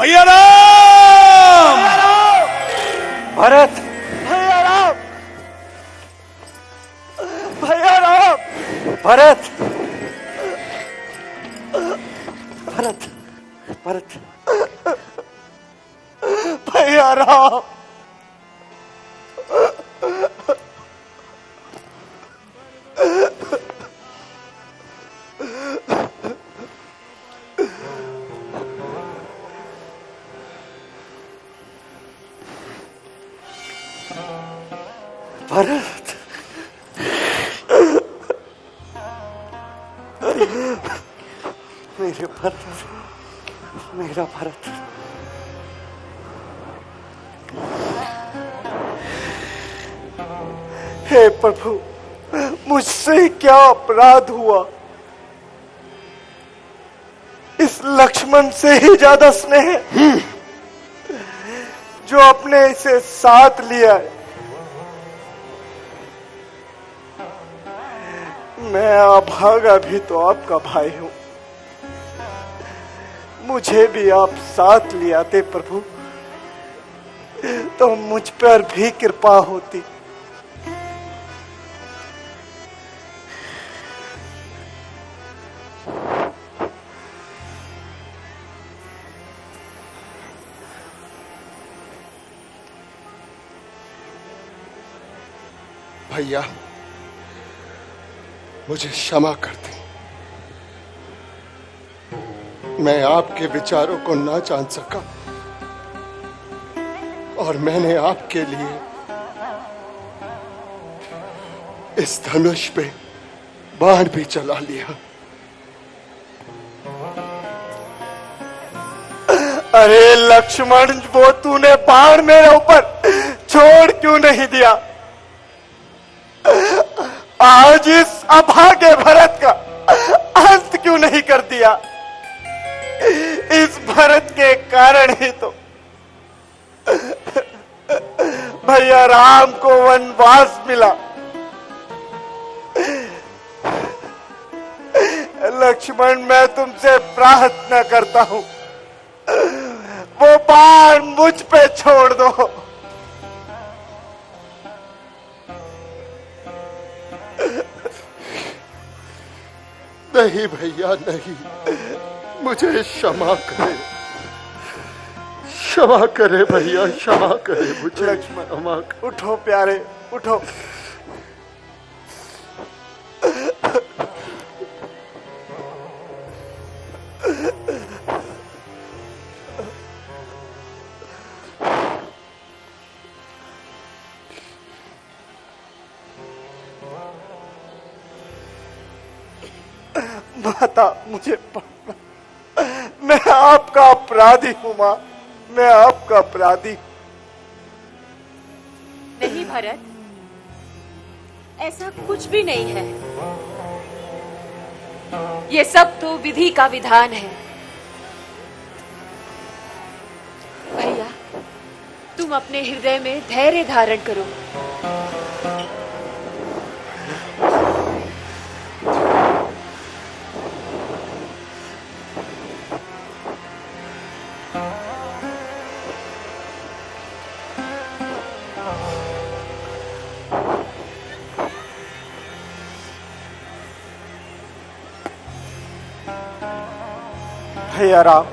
भैया राम! भरत! भैया राम! भैया राम! भरत! भरत! भरत! भैया राम! भरत! मेरे भरत, मेरा भरत। हे प्रभु, मुझसे क्या अपराध हुआ? इस लक्ष्मण से ही ज्यादा स्नेह जो अपने इसे साथ लिया है। मैं अभागा भी तो आपका भाई हूं, मुझे भी आप साथ ले आते प्रभु तो मुझ पर भी कृपा होती। भैया, मुझे क्षमा कर दें। मैं आपके विचारों को ना जान सका और मैंने आपके लिए इस धनुष पे बाण भी चला लिया। अरे लक्ष्मण, वो तूने बाण मेरे ऊपर छोड़ क्यों नहीं दिया? आज इस अभागे भरत का अंत क्यों नहीं कर दिया? इस भरत के कारण ही तो भैया राम को वनवास मिला। लक्ष्मण, मैं तुमसे प्रार्थना करता हूं, वो बाण मुझ पे छोड़ दो। नहीं भैया, नहीं, मुझे क्षमा करे, क्षमा करे भैया, क्षमा करे मुझे। लक्ष्मण, क्षमा करे। उठो प्यारे, उठो। माता, मुझे पकड़ो, मैं आपका अपराधी हूं मां, मैं आपका अपराधी। नहीं भरत, ऐसा कुछ भी नहीं है। ये सब तो विधि का विधान है। भैया, तुम अपने हृदय में धैर्य धारण करो। भैया राम,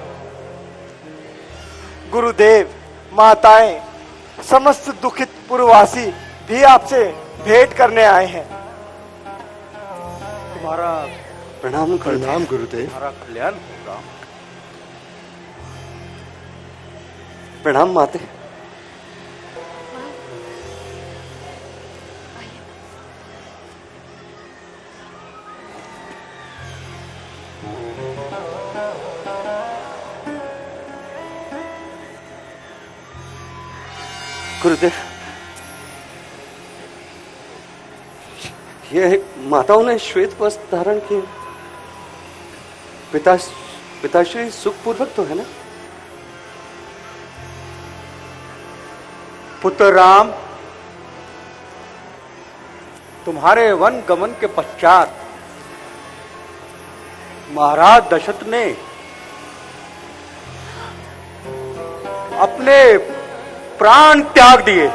गुरुदेव, माताएं, समस्त दुखित पुरवासी भी आपसे भेंट करने आए हैं। तुम्हारा प्रणाम। प्रणाम गुरुदेव। तुम्हारा कल्याण होगा। प्रणाम माते। गुरुदेव, ये माताओं ने श्वेत वस्त्र धारण किए। पिताश्री सुखपूर्वक तो है ना? पुत्र राम, तुम्हारे वन गमन के पश्चात महाराज दशरथ ने अपने प्राण त्याग दिए।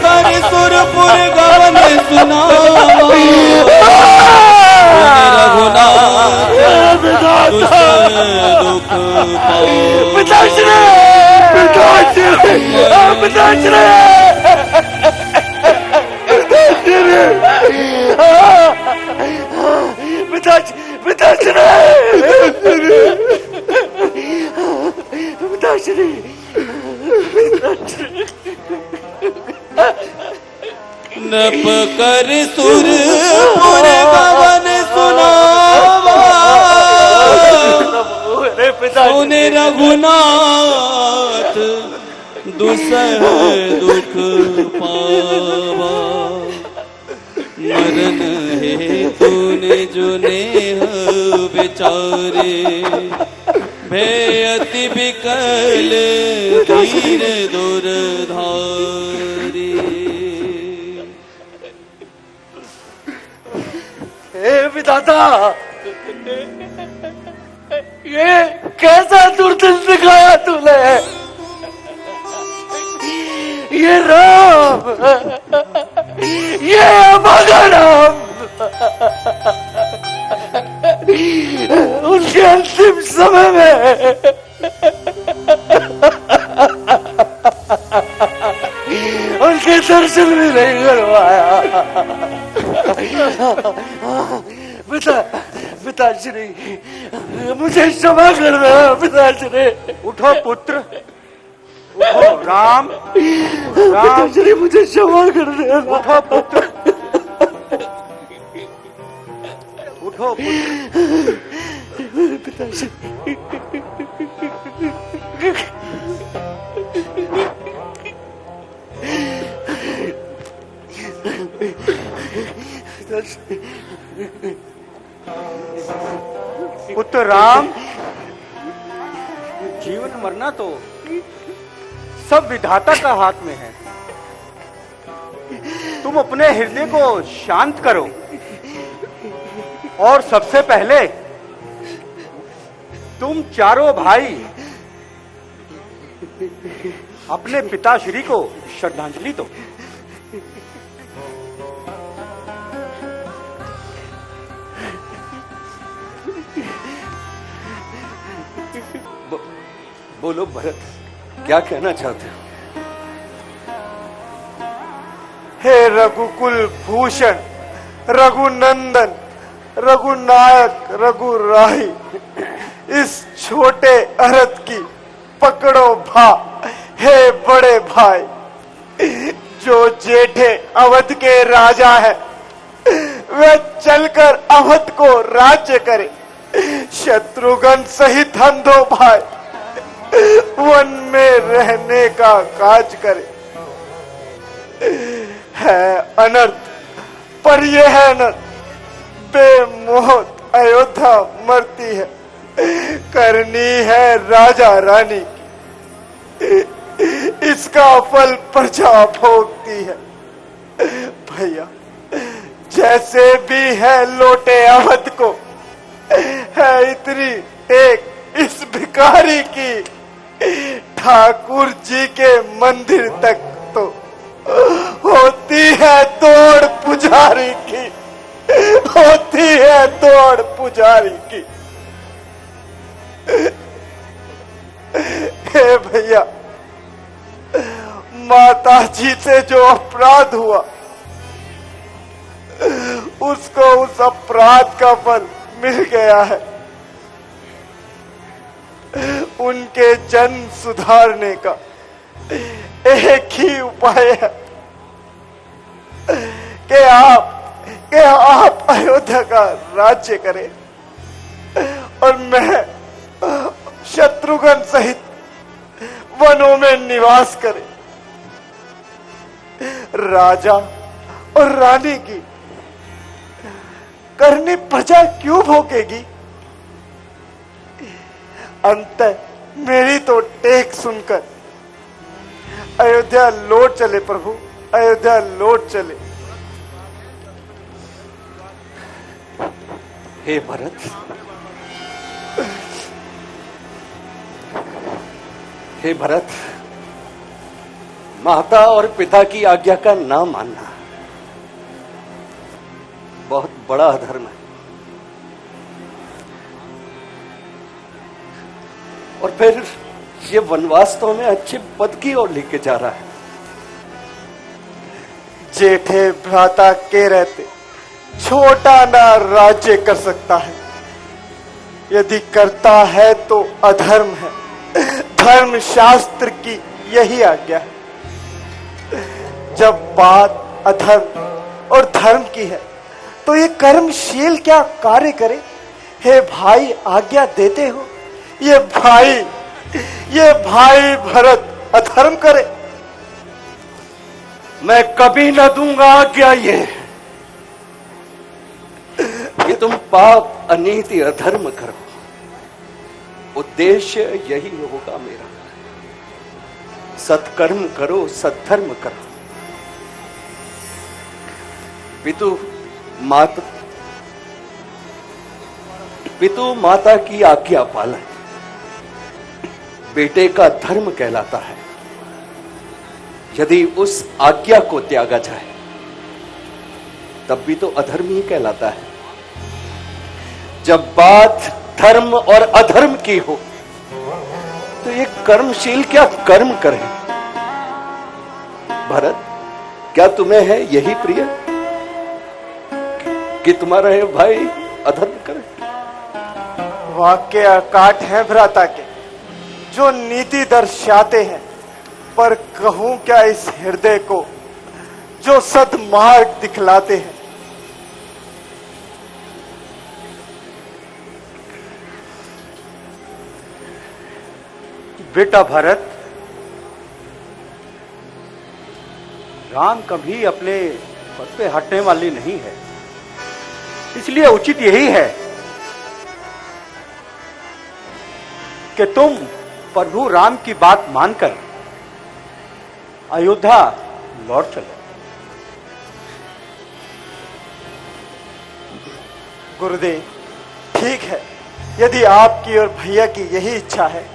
तारे सुरपुर गवन सुनावा रघुनाथ दुख नप कर सुरपुर गवन सुनावा सुने रघुनाथ दुसह दुख पावा मरण है तूने जो नेह विचारे भय अति विकल धीर दुर्धारी। हे विधाता, ये कैसा दुर्दिन दिखाया तूने? ये राम, ये अभागा राम, उनके अंतिम समय में उनके दर्शन भी नहीं करवाया। पिताश्री, मुझे क्षमा कर दो पिताश्री। उठो पुत्र, उठो राम। पिताश्री, मुझे क्षमा कर दो। उठो पुत्र, उठो पुत्र। पिताश्री, पुत्र राम, जीवन मरना तो सब विधाता का हाथ में है। तुम अपने हृदय को शांत करो और सबसे पहले तुम चारों भाई अपने पिताश्री को श्रद्धांजलि दो। बोलो भरत, क्या कहना चाहते हो? हे रघुकुल भूषण, रघुनंदन, रघुनायक, रघुराही, इस छोटे अरथ की पकड़ो भा। हे बड़े भाई, जो जेठे अवध के राजा है, वे चलकर अवध को राज्य करे। शत्रुघ्न सहित हम दो भाई वन में रहने का काज करे। है अनर्थ, पर यह है अनर्थ, बेमोहत अयोध्या मरती है। करनी है राजा रानी की, इसका फल प्रजा भोगती है। भैया, जैसे भी है लोटे अवध को, है इतनी टेक इस भिखारी की। ठाकुर जी के मंदिर तक तो होती है दौड़ पुजारी की, होती है दौड़ पुजारी की। हे भैया, माता जी से जो अपराध हुआ, उसको उस अपराध का फल मिल गया है। उनके जन्म सुधारने का एक ही उपाय है कि आप अयोध्या का राज्य करें और मैं शत्रुघ्न सहित वनों में निवास करें। राजा और रानी की करनी प्रजा क्यों भोगेगी? अंत मेरी तो टेक सुनकर अयोध्या लौट चले प्रभु, अयोध्या लौट चले। हे भरत, हे भरत, माता और पिता की आज्ञा का ना मानना बहुत बड़ा अधर्म है। और फिर ये वनवास तो हमें अच्छे पद की ओर लेके जा रहा है। जेठे भ्राता के रहते छोटा ना राज्य कर सकता है, यदि करता है तो अधर्म है। धर्म शास्त्र की यही आज्ञा है। जब बात अधर्म और धर्म की है तो ये कर्मशील क्या कार्य करे? हे भाई, आज्ञा देते हो ये भाई भरत अधर्म करे? मैं कभी न दूंगा आज्ञा ये कि तुम पाप अनीति अधर्म करो। उद्देश्य यही होगा मेरा, सत्कर्म करो, सद्धर्म करो। पितु माता की आज्ञा पालन बेटे का धर्म कहलाता है। यदि उस आज्ञा को त्यागा जाए तब भी तो अधर्म ही कहलाता है। जब बात धर्म और अधर्म की हो तो ये कर्मशील क्या कर्म करे? भरत, क्या तुम्हें है यही प्रिय कि तुम्हारा ये भाई अधर्म करे? वाक्य अकाट है भ्राता के, जो नीति दर्शाते हैं, पर कहूं क्या इस हृदय को जो सद्मार्ग दिखलाते हैं। बेटा भरत, राम कभी अपने पद पे हटने वाली नहीं है, इसलिए उचित यही है कि तुम प्रभु राम की बात मानकर अयोध्या लौट चलो। गुरुदेव, ठीक है, यदि आपकी और भैया की यही इच्छा है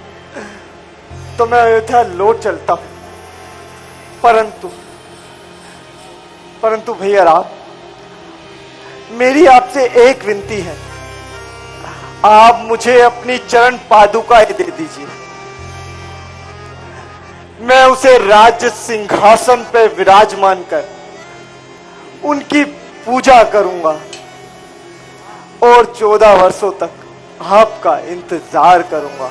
तो मैं अयोध्या लौट चलता हूं। परंतु भैया राम, मेरी आपसे एक विनती है, आप मुझे अपनी चरण पादुका दे दीजिए। मैं उसे राज्य सिंहासन पे विराजमान कर उनकी पूजा करूंगा और 14 वर्षों तक आपका इंतजार करूंगा।